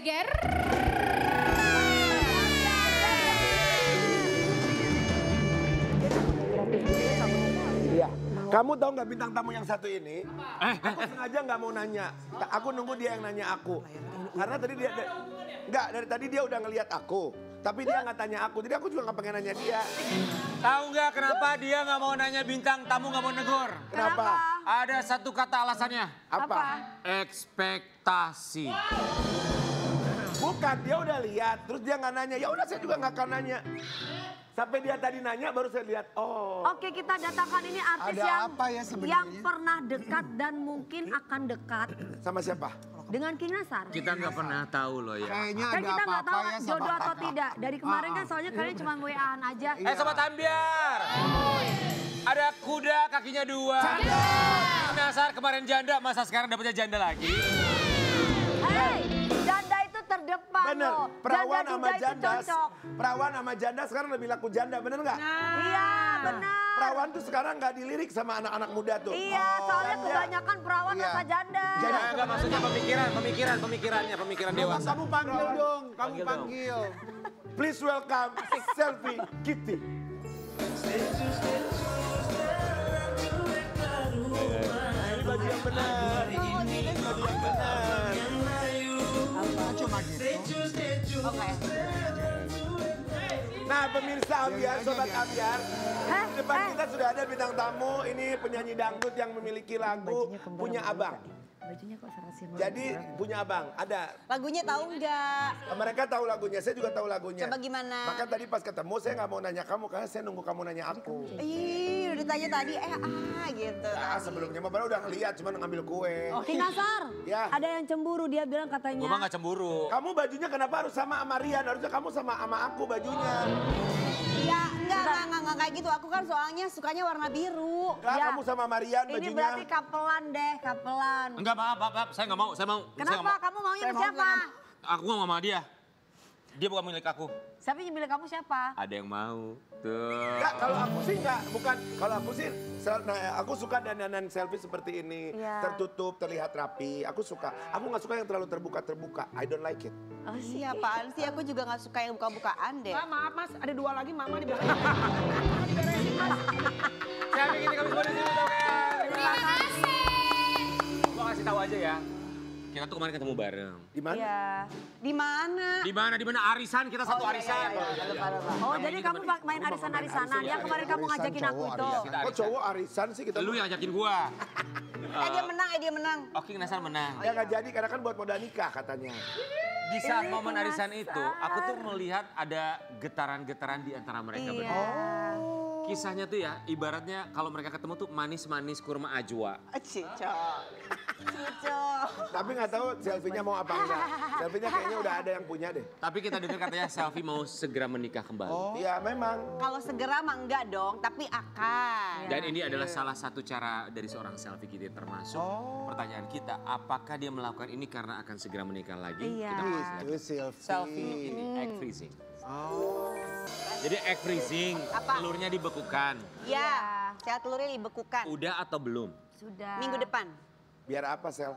Geger. Iya. Kamu tahu nggak bintang tamu yang satu ini? Aku sengaja nggak mau nanya. Aku nunggu dia yang nanya aku. Karena tadi dia nggak dari tadi dia udah ngelihat aku. Tapi dia nggak tanya aku. Jadi aku juga nggak pengen nanya dia. Tahu nggak kenapa dia nggak mau nanya bintang tamu nggak mau negor? Kenapa? Ada satu kata alasannya. Apa? Ekspektasi. Bukan, dia udah lihat. Terus dia nggak nanya. Ya udah saya juga nggak akan nanya. Sampai dia tadi nanya baru saya lihat. Oh. Oke, kita datangkan ini artis Ada yang apa ya sebenarnya? yang pernah dekat dan mungkin akan dekat Sama siapa? dengan King Nasar. Kita nggak pernah tahu loh ya. Kayaknya Kan ada kita nggak apa-apa tahu ya sama jodoh atau kakak. tidak. Dari kemarin kan soalnya kalian cuma WA-an aja. Sobat Ambiar. Ada kuda kakinya 2. Nasar kemarin janda, masa sekarang dapetnya janda lagi? Hei, janda itu terdepan Bener, loh. perawan Janda sama duda itu janda. cocok. Perawan sama janda sekarang lebih laku janda, bener nggak? Iya, benar. Perawan tuh sekarang nggak dilirik sama anak-anak muda tuh. Iya, soalnya Janda. kebanyakan perawan Iya. rasa janda. Enggak maksudnya pemikiran dewasa. Kamu panggil dong, kamu Panggil dong. panggil. Please welcome Selfie Kitty. Ini baju yang benar. Ini baju yang benar. Cuma gitu. Oke. Nah pemirsa Ambiar, sobat Ambiar. Di depan kita sudah ada bintang tamu. Ini penyanyi dangdut yang memiliki lagu Punya Abang. Bajunya kok serasi banget. Jadi punya abang, ada. Lagunya tahu nggak? Mereka tahu lagunya, saya juga tahu lagunya. Coba gimana? Maka tadi pas ketemu saya nggak mau nanya kamu karena saya nunggu kamu nanya aku. Ih, udah ditanya tadi, gitu. Nah, sebelumnya Mbak Bara udah ngeliat, cuma ngambil kue. King Nasar, Ya. ada yang cemburu, dia bilang katanya. Gue mah nggak cemburu. Kamu bajunya kenapa harus sama Rian? Harusnya kamu sama aku bajunya. Ya, enggak kayak gitu. Aku kan soalnya sukanya warna biru. Enggak, Ya. kamu sama Rian Ini bajunya. berarti kapelan deh, kapelan. Enggak maaf, saya nggak mau. Saya mau. Kenapa? Kamu maunya sama siapa? Aku nggak mau sama dia. Dia bukan milik aku. Siapa yang milih kamu siapa? Ada yang mau. Tuh. Enggak, kalau aku sih enggak. Bukan, kalau aku sih, nah, aku suka dandanan selfie seperti ini. Iya. Tertutup, terlihat rapi. Aku suka. Aku nggak suka yang terlalu terbuka-terbuka. I don't like it. Oh, Iya, apaan sih? Aku juga nggak suka yang buka-bukaan deh. Maaf mas, ada 2 lagi mama di belakang. Saya bikin kami semua di sini dong ya. Terima kasih. Gua kasih tahu aja ya. Kita tuh kemarin ketemu bareng. Di mana? Iya. Di mana? Di mana arisan, kita satu arisan. Oh, jadi kamu main arisan-arisanan. Yang kemarin kamu ngajakin aku itu. Kok cowok arisan sih kita? Lu yang ngajakin gua. Dia menang. Oke, Nasar menang. Ya nggak jadi karena kan buat modal nikah katanya. Di saat Ini momen arisan Nasar. itu, aku tuh melihat ada getaran-getaran di antara mereka Iya. berdua. Kisahnya tuh ya, ibaratnya kalau mereka ketemu tuh manis-manis kurma ajwa. Cico. Tapi nggak tahu selfie-nya mau apa enggak. Selfie-nya kayaknya udah ada yang punya deh. Tapi kita dengar katanya Selfie mau segera menikah kembali. Iya memang. Kalau segera mah enggak dong, tapi akan. Dan ini adalah salah satu cara dari seorang Selfie kita termasuk pertanyaan kita, apakah dia melakukan ini karena akan segera menikah lagi? Iya. Kita bahas lagi. Itu selfie. Selfie ini egg freezing. Oh. Jadi egg freezing, Apa? telurnya dibekukan. Ya, saya telurnya dibekukan. Udah atau belum? Sudah. Minggu depan. Biar apa Sel?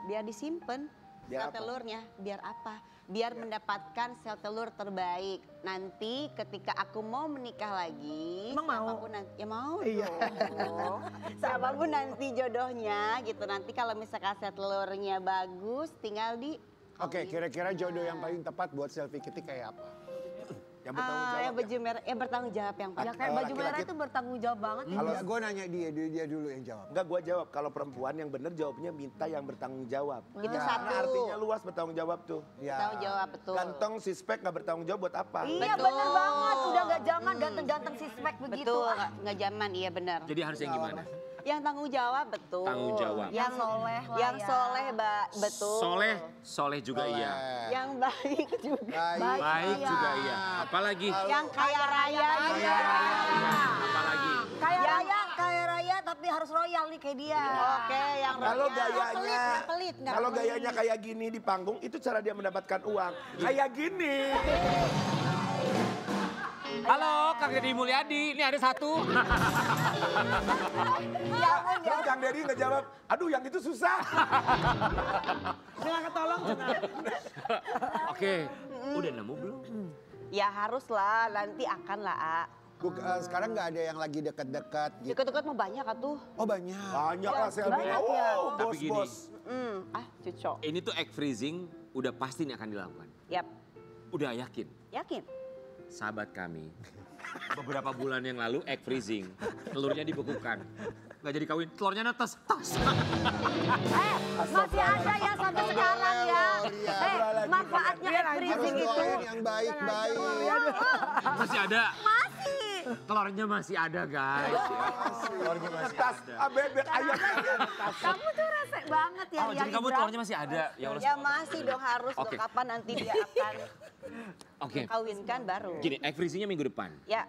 Biar disimpan Biar sel apa? telurnya. Biar apa? Biar mendapatkan sel telur terbaik. Nanti ketika aku mau menikah lagi. Emang mau? Siapapun nanti, ya mau dong. Siapapun nanti jodohnya gitu. Nanti kalau misalkan sel telurnya bagus tinggal di... Oke, kira-kira jodoh yang paling tepat buat selfie Kitty kayak apa? Yang bertanggung jawab. yang baju merah, yang bertanggung jawab yang Ya paling. kayak baju Laki-laki- merah itu bertanggung jawab banget. Kalau gue nanya dia dulu yang jawab. Enggak, gua jawab. Kalau perempuan yang bener jawabnya minta yang bertanggung jawab. Itu Karena satu. artinya luas bertanggung jawab tuh. Ya. Bertanggung jawab betul. Kantong sispek nggak bertanggung jawab buat apa? Iya Betul. bener banget, udah gak zaman ganteng-ganteng sispek begitu. Betul, Ah, nggak zaman, iya benar. Jadi harus yang gimana? Yang tanggung jawab betul. Tanggung jawab. Yang soleh lah Yang ya. soleh, betul. Soleh juga iya. Yang baik juga. Baik. Baik Iya. juga iya. Apalagi? Yang kaya raya juga. Apalagi? Kaya raya tapi harus royal nih kayak dia. Oke, yang Kalau royal. gayanya, pelit, nggak kalau pelit. gayanya kayak gini di panggung, itu cara dia mendapatkan uang. Kayak gini. Halo, Kang Deddy Mulyadi. Ini ada satu. Terus Kang Deddy ngejawab, aduh yang itu susah. Jangan ketolong. Oke, udah nemu belum? Ya harus lah, nanti akan lah, A. Sekarang nggak ada yang lagi deket-deket gitu. Deket-deket mau banyak tuh. Oh banyak. Banyak lah Selvi. banyak ya. Tapi gini. Bos-bos. Cocok. Ini tuh egg freezing udah pasti ini akan dilakukan. Yap, Udah yakin. yakin. Sahabat kami, beberapa bulan yang lalu egg freezing, telurnya dibekukan. Nggak jadi kawin, telurnya netes. Tas. Masih ada ya sampai sekarang ya. Manfaatnya egg Harus freezing itu. doain yang baik-baik. Masih ada. Masih. Telurnya masih ada guys. Telurnya masih Tas, ada. bebek ayam. Kamu tuh resek banget ya. Oh, jadi kamu telurnya masih ada? Ya Allah. Ya masih dong harus Oke. dong. Kapan nanti dia akan Oke. kawinkan baru. Gini, egg freezingnya minggu depan. Ya,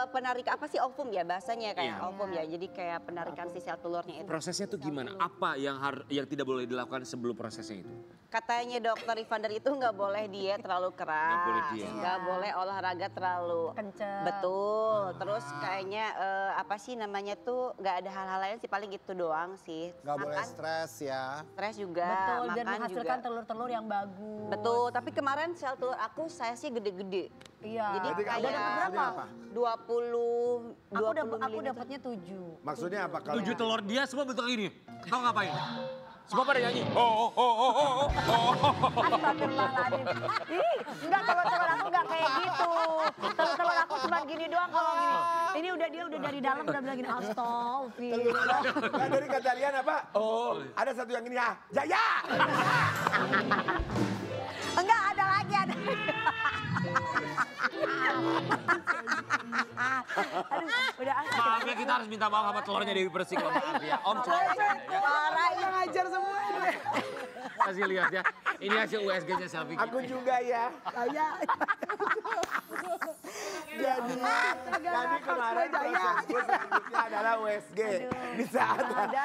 penarik apa sih ovum ya bahasanya kayak Iya. ovum ya. Jadi kayak penarikan si sel telurnya itu. Prosesnya tuh gimana? Apa yang tidak boleh dilakukan sebelum prosesnya itu? Katanya dokter Ivander itu nggak boleh diet terlalu keras. Nggak boleh diet. Nggak boleh olahraga terlalu Kenceng. Betul. Terus kayaknya apa sih namanya tuh nggak ada hal-hal lain sih paling gitu doang sih. Nggak boleh Makan, stres ya. stres juga. Betul, dan makan menghasilkan juga. telur-telur yang bagus. Betul. Tapi kemarin sel telur aku saya sih gede-gede. Iya. Jadi Berarti kamu kayak dapat berapa? 20 Aku 20 dapatnya 7. Maksudnya apa kalau? 7 telur dia semua bentuk ini. Tahu ngapain? Semua pada nyanyi. Oh. Astagfirullahaladzim. Ih, enggak telur-telur aku enggak kayak gitu. Telur-telur aku cuma gini doang kalau gini. Ini dia udah dari dalam udah bilang gini, astagfirullah. Nah, dari kata Rian apa? Oh, ada satu yang ini ya. Jaya! Enggak, ada lagi, ada. Aduh, udah asik. Maaf ya, kita harus minta maaf sama telurnya Dewi Persik. Maaf ya, Om cuma Parah ini ngajar semua. kasih lihat ya. Ini hasil USG-nya selfie. Aku juga ya. Saya. Jadi kemarin prosesku selanjutnya adalah USG. Di saat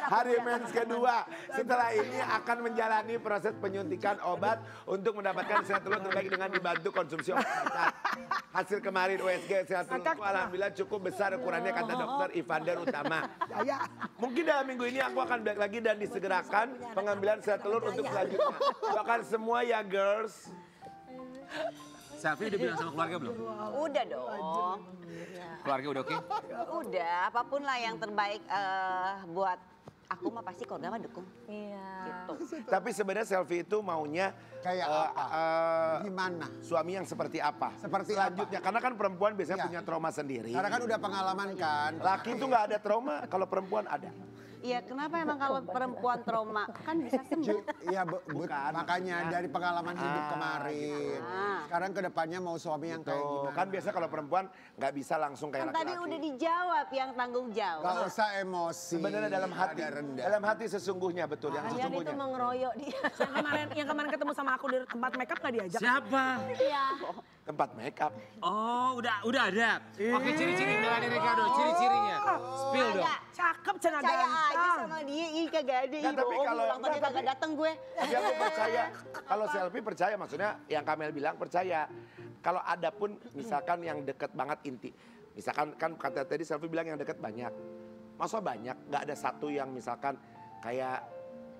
hari mens kedua. Setelah ini akan menjalani proses penyuntikan obat untuk mendapatkan sel telur terbaik dengan dibantu konsumsi obat. Hasil kemarin USG sel telurku alhamdulillah cukup besar ukurannya kata dokter Ivander Utama. Mungkin dalam minggu ini aku akan balik lagi dan disegerakan pengambilan sel telur untuk selanjutnya. Doakan semua ya girls. Selfie udah bilang sama keluarga belum? Udah dong. Keluarga udah oke? Udah, apapun lah yang terbaik buat aku mah pasti keluarga mah dukung. Iya. Gitu. Tapi sebenarnya selfie itu maunya Kayak apa? Gimana? suami yang seperti apa? Seperti selanjutnya. Karena kan perempuan biasanya Iya. punya trauma sendiri. Karena kan udah pengalaman kan. Laki itu nggak ada trauma, kalau perempuan ada. Iya, kenapa emang kalau perempuan trauma kan bisa sembuh? Iya, Bukan, makanya maksudnya. dari pengalaman hidup kemarin. Sekarang kedepannya mau suami yang kayak Tuh, gimana? kan biasa kalau perempuan nggak bisa langsung kayak Kan tadi laki-laki. udah dijawab yang tanggung Gak jawab. usah emosi. Sebenarnya dalam hati, Ada rendah. dalam hati sesungguhnya betul yang Kalian itu sesungguhnya. mengeroyok dia. Yang kemarin ketemu sama aku di tempat makeup nggak diajak? Siapa? Iya. Tempat make up. Oh, udah ada. Oke, ciri-ciri Melanie Ricardo, ciri-cirinya. Spill dong. Cakep, cenah Percaya aja ganteng. sama dia, ih kagak ada, ih Nggak, tapi bohong, kalau- ulang tahun dia nggak, kagak tapi- dateng gue. Tapi aku percaya, kalau selfie percaya maksudnya yang Kamel bilang percaya. Kalau ada pun misalkan yang deket banget inti. Misalkan kan kata tadi selfie bilang yang deket banyak. Masa banyak, nggak ada satu yang misalkan kayak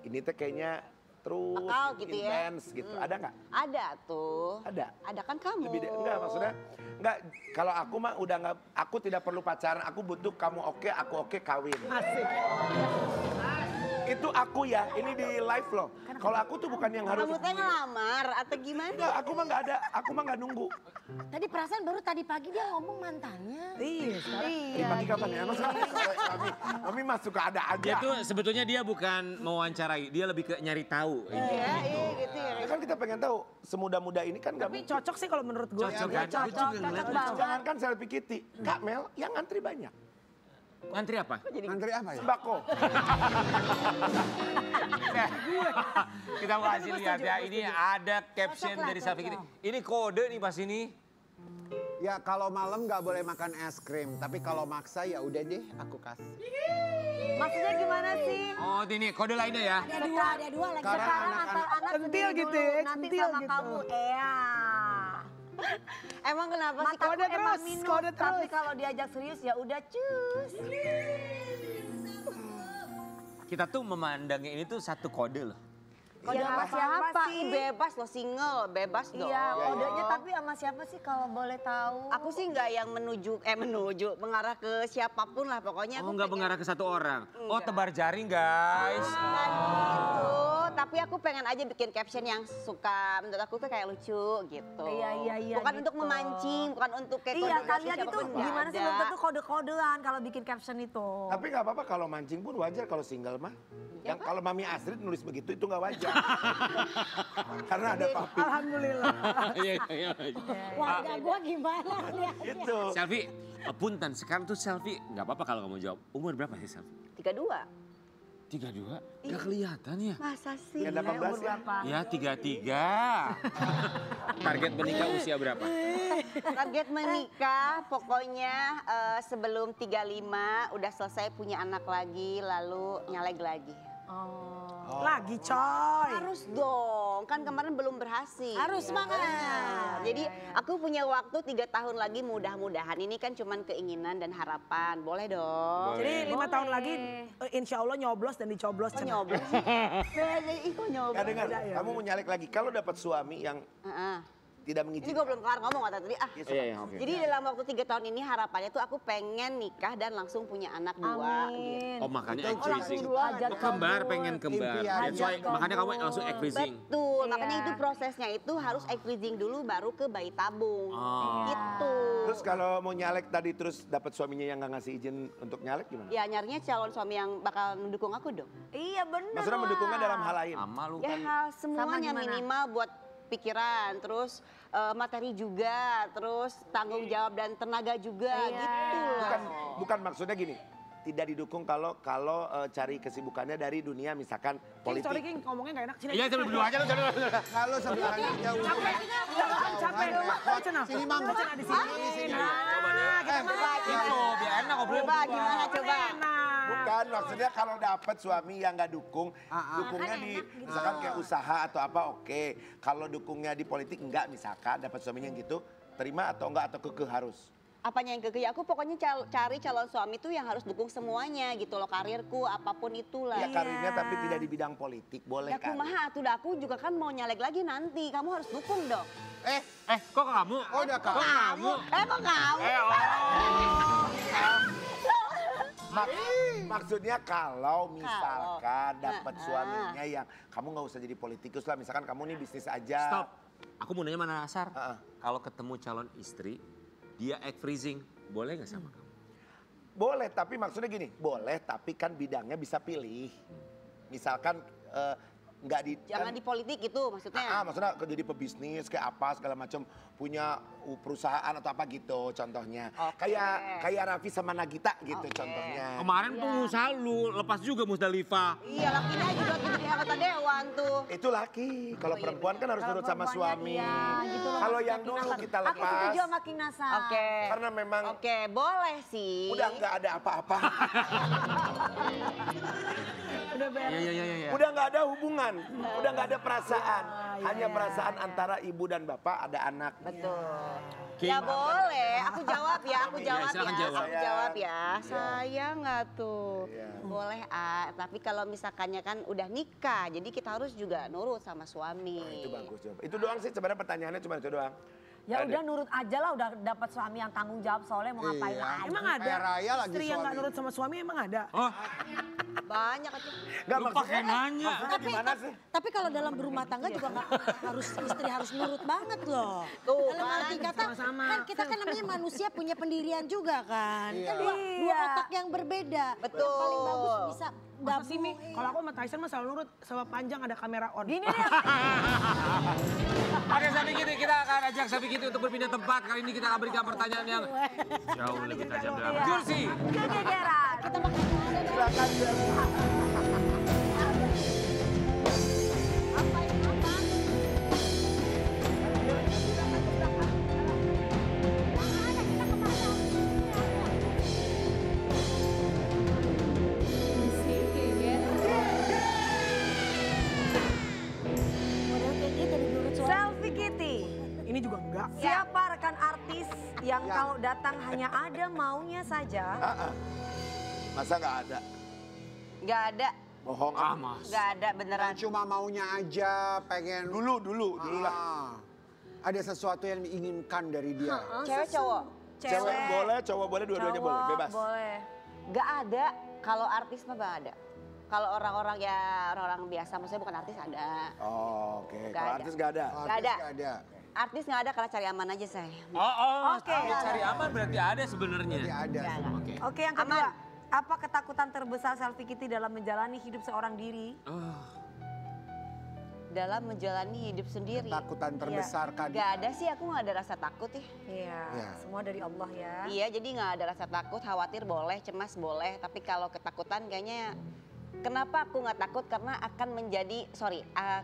ini tuh kayaknya terus Bakal gitu ya. intens gitu. Ada nggak? Ada tuh. Ada. Ada kan kamu. Enggak maksudnya enggak, kalau aku mah udah enggak, aku tidak perlu pacaran, aku butuh kamu oke, aku oke, kawin. Asik. Itu aku ya, ini di live loh. Kalau aku tuh bukan yang harus. Kamu teh ngelamar atau gimana? Enggak, aku mah enggak ada, aku mah enggak nunggu. Tadi perasaan baru tadi pagi dia ngomong mantannya. Iya. Ini pagi kapan ya? Masa mami mah suka ada Dia aja. tuh sebetulnya dia bukan mewawancarai, dia lebih ke nyari tahu. Iya, iya gitu ya. Ya kan kita pengen tahu, semuda-muda ini kan enggak Tapi cocok sih kalau menurut gue. Cocok kan? Gue juga ngeliat. Jangan kan selfie Kitty. Kak Mel, yang ngantri banyak. Ngantri apa? Antri apa ya? Sembako. Kita mau kasih lihat ya, ini ada caption dari selfie ini. Ini kode nih pas ini. Ya kalau malam nggak boleh makan es krim, tapi kalau maksa ya udah deh aku kasih. Maksudnya gimana sih? Oh ini kode lainnya ya. Ada dua lagi. Sekarang Sekarang anak-anak anak centil gitu ya, nanti centil sama gitu. kamu. Iya. Emang kenapa sih? Mataku Kode emang terus, minus, kode tapi terus. kalau diajak serius ya udah cus. Kita tuh memandangnya ini tuh satu kode loh. Kode Ya, sama siapa sih? Bebas loh single, bebas dong. Iya, kodenya tapi sama siapa sih kalau boleh tahu? Aku sih nggak yang menuju, mengarah ke siapapun lah pokoknya. Oh aku nggak pengen- mengarah ke satu orang. Oh Enggak. tebar jaring guys. Bukan gitu, tapi aku pengen aja bikin caption yang suka, menurut aku tuh kayak lucu gitu. Iya, Bukan gitu. untuk memancing, bukan untuk kayak Iya, kode kalian itu siapapun, nggak gimana sih ada. belum tentu kode-kodean kalau bikin caption itu. Tapi nggak apa-apa kalau mancing pun wajar kalau single mah. Yang kalau Mami Astrid nulis begitu itu nggak wajar. Karena ada papi. Alhamdulillah. Iya, iya. Warga gua gimana nih? Itu. Selfie, punten sekarang tuh selfie nggak apa-apa kalau kamu jawab. Umur berapa sih selfie? 32. 32? Nggak kelihatan ya? Masa sih? Ya 18 ya. Ya 33. Target menikah usia berapa? Target menikah pokoknya sebelum 35 udah selesai punya anak lagi lalu nyaleg lagi. Lagi coy. Harus dong, kan kemarin belum berhasil. Harus semangat. Jadi aku punya waktu 3 tahun lagi mudah-mudahan. Ini kan cuman keinginan dan harapan, boleh dong. Jadi 5 tahun lagi insya Allah nyoblos dan dicoblos. Kok Cenah. nyoblos? Ih kok nyoblos? Nggak dengar, kamu mau nyalek lagi. Kalau dapat suami yang Heeh. tidak Ini mengizinkan. gue belum kelar ngomong kata tadi. Iya, iya, oke. Jadi dalam waktu 3 tahun ini harapannya tuh aku pengen nikah dan langsung punya anak 2. Gitu. Oh makanya Itu increasing. Hajat Oh, kembar kabul. pengen kembar. Impian. That's why, Hajat makanya kamu kabul. langsung increasing. Betul, makanya Iya. itu prosesnya itu harus egg freezing dulu baru ke bayi tabung. Oh. Gitu. Terus kalau mau nyalek tadi terus dapat suaminya yang nggak ngasih izin untuk nyalek gimana? Ya nyarinya calon suami yang bakal mendukung aku dong. Iya benar. Maksudnya mendukungnya dalam hal lain. Sama lu Ya kan. hal semuanya gimana? minimal buat pikiran, terus materi juga, terus tanggung jawab dan tenaga juga gitu loh. Bukan maksudnya gini. Tidak didukung kalau cari kesibukannya dari dunia misalkan King, sorry politik. King, ngomongnya gak enak. Sini. Iya sambil berdua aja lu jangan. Kalau sebelahnya jauh. Capek. Capek. Cenah. Sini Bang. Cenah di sini. Coba deh. Itu biar enak ngobrol. Coba gimana coba? Bukan, maksudnya kalau dapat suami yang nggak dukung, dukungnya di misalkan kayak usaha atau apa oke. Kalau dukungnya di politik enggak misalkan dapat suaminya yang gitu, terima atau enggak atau kekeh harus. Apanya yang kekeh? Aku pokoknya cari calon suami tuh yang harus dukung semuanya gitu loh, karirku apapun itulah. Ya karirnya tapi tidak di bidang politik, boleh Ya kan? kumaha atuh, aku juga kan mau nyalek lagi nanti. Kamu harus dukung dong. Kok kamu? Oh udah Kok kak. kamu? Kok kamu? Maksudnya kalau misalkan dapat Nah, suaminya yang kamu nggak usah jadi politikus lah, misalkan kamu nih bisnis aja. Stop. Aku mau nanya mana Nasar. Heeh. Kalau ketemu calon istri, dia egg freezing, boleh nggak sama kamu? Boleh, tapi maksudnya gini, boleh tapi kan bidangnya bisa pilih. Misalkan nggak di Jangan di politik itu maksudnya. maksudnya jadi pebisnis kayak apa segala macam, punya perusahaan atau apa gitu contohnya. Oke. Kayak Raffi sama Nagita gitu contohnya. Kemarin pengusaha lu lepas juga Musdalifah. Iya, lakinya juga jadi anggota dewan tuh. Itu laki, kalau Oh, iya, perempuan kan harus Kalau nurut sama perempuannya suami. iya, gitu loh, Kalau maksudnya yang King dulu Nasar. kita Aku lepas. setuju sama King Nasar. Oke. Karena memang Oke, boleh sih. udah nggak ada apa-apa. Udah beres. Iya. Udah nggak ada hubungan, udah nggak ada perasaan. Hanya perasaan antara ibu dan bapak, ada anak. Betul. King. Ya boleh, aku jawab ya, aku Iya, jawab silakan ya, jawab. aku jawab ya. Saya nggak tuh, Iya. boleh tapi kalau misalkannya kan udah nikah, jadi kita harus juga nurut sama suami. Itu bagus jawab. Itu doang sih sebenarnya pertanyaannya cuma itu doang. Ya Nggak udah ada. nurut aja lah, udah dapat suami yang tanggung jawab soalnya mau ngapain Iya. lagi. Emang ada Kayak Raya lagi istri yang gak suami. nurut sama suami emang ada? Oh, Banyak aja. Nggak, lu pakai nanya. maksudnya gimana sih? Tapi kalau dalam berumah tangga juga nggak harus istri harus nurut banget loh. Tuh, Dalam kan. arti kata Sama-sama. kan kita kan namanya manusia punya pendirian juga kan. Kan dua Iya. otak yang berbeda. Betul. Yang paling bagus bisa Masa sih Mi, gabung. kalau aku sama Tyson mah selalu nurut, sama Panjang ada kamera on. Gini deh, Oke, Sapi Kitty, kita akan ajak Sapi Kitty untuk berpindah tempat. Kali ini kita akan berikan pertanyaan yang jauh lebih tajam dalam kursi. kegegeran. Kita makan Silakan. model kayak gitu dari nurut suami. Selfie Kitty. Ini juga enggak. Siapa kalau datang hanya ada maunya saja. Masa nggak ada? Nggak ada, Bohong. Mas. nggak ada beneran. Cuma maunya aja, pengen. Dulu lah. Ada sesuatu yang diinginkan dari dia. Cewek cowok? Cewek boleh, cowok boleh, dua-duanya boleh, Cowok bebas. boleh. Nggak ada. Kalau artis mah nggak ada. Kalau orang-orang ya orang biasa, maksudnya bukan artis ada. Oh, oke. Nggak Kalau ada. artis nggak ada. Nggak ada. Nggak ada. Artis nggak ada karena cari aman aja saya. Oke. Cari aman berarti ada sebenarnya. Nggak ada. Oke. Oke, yang kedua. Apa ketakutan terbesar Selfie Kitty dalam menjalani hidup seorang diri? Dalam menjalani hidup sendiri. Ketakutan terbesar kan. Nggak ada sih, aku nggak ada rasa takut ya. Iya, Ya. semua dari Allah ya. Iya, jadi nggak ada rasa takut, khawatir boleh, cemas boleh. Tapi kalau ketakutan kayaknya, kenapa aku nggak takut? Karena akan menjadi,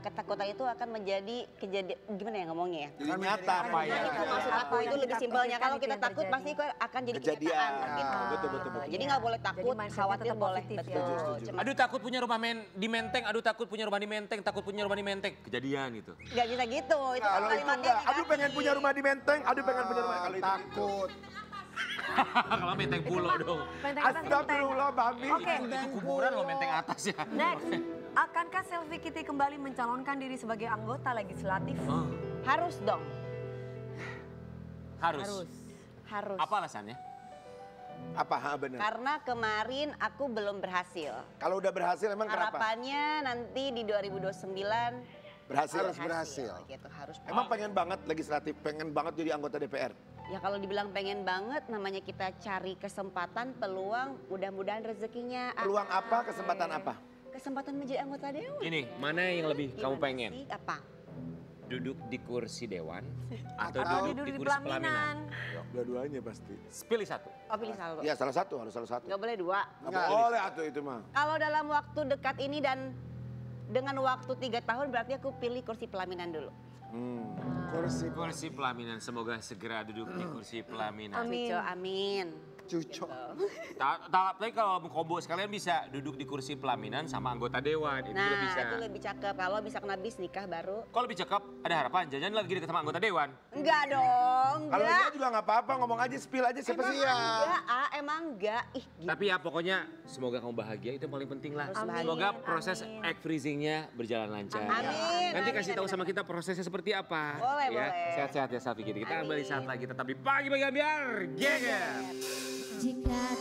ketakutan itu akan menjadi kejadian, gimana ya ngomongnya ya? Jadi nyata apa ya? Itu maksud aku itu lebih simpelnya. Kalau kita takut pasti akan jadi Kejadian. kenyataan. Gitu. Betul. Jadi nggak boleh takut, mindsetnya khawatir tetap boleh. positif ya. Betul. Cemas. Aduh takut punya rumah di Menteng, aduh takut punya rumah di Menteng, takut punya rumah di Menteng. Kejadian gitu. Nggak bisa gitu, itu kan Kalau itu kalimatnya enggak, aduh negatif. pengen punya rumah di Menteng, aduh pengen punya rumah. Kalau itu Takut. Kalau Menteng Pulau dong. Menteng atas Menteng. Astagfirullah, Babi. Oke, Itu kuburan loh Menteng atas ya. next. Akankah Selfie Kitty kembali mencalonkan diri sebagai anggota legislatif? Harus dong, Harus. harus. Apa alasannya? Apa? Benar. Karena kemarin aku belum berhasil. Kalau udah berhasil emang kenapa? Harapannya nanti di 2029 Berhasil. Harus berhasil. gitu, harus. Emang pengen banget legislatif, pengen banget jadi anggota DPR. Ya kalau dibilang pengen banget, namanya kita cari kesempatan, peluang, mudah-mudahan rezekinya. Peluang apa, kesempatan apa? Kesempatan menjadi anggota dewan. Ini, mana yang lebih kamu Gimana pengen? sih? Apa? Duduk di kursi dewan atau Atau duduk di di kursi pelaminan? pelaminan? Dua-duanya pasti. Pilih satu. Oh pilih satu. Iya salah satu, harus salah satu. Nggak boleh dua. Nggak boleh atuh itu mah. Kalau dalam waktu dekat ini dan dengan waktu 3 tahun berarti aku pilih kursi pelaminan dulu. Kursi pelaminan, semoga segera duduk di kursi pelaminan. Cucu, amin. Cucok. Tapi kalau mau combo sekalian bisa duduk di kursi pelaminan sama anggota dewan, itu juga Nah bisa. itu lebih cakep. Kalau bisa kena bis nikah baru. Kalau lebih cakep, ada harapan. Jangan lagi dekat sama anggota dewan. Enggak dong, Kalau enggak. dia juga nggak apa-apa, ngomong aja, spill aja siapa sih ya. Enggak, emang enggak. Ih, gila. Tapi ya pokoknya semoga kamu bahagia, itu yang paling penting lah. Harus bahagia. Semoga proses egg freezingnya berjalan lancar. Amin, Nanti amin, kasih tahu amin, sama kita prosesnya seperti apa. Boleh, ya. boleh. Sehat-sehat ya Safi. Kita kembali Amin. saat lagi tetap di pagi biar geger. Jika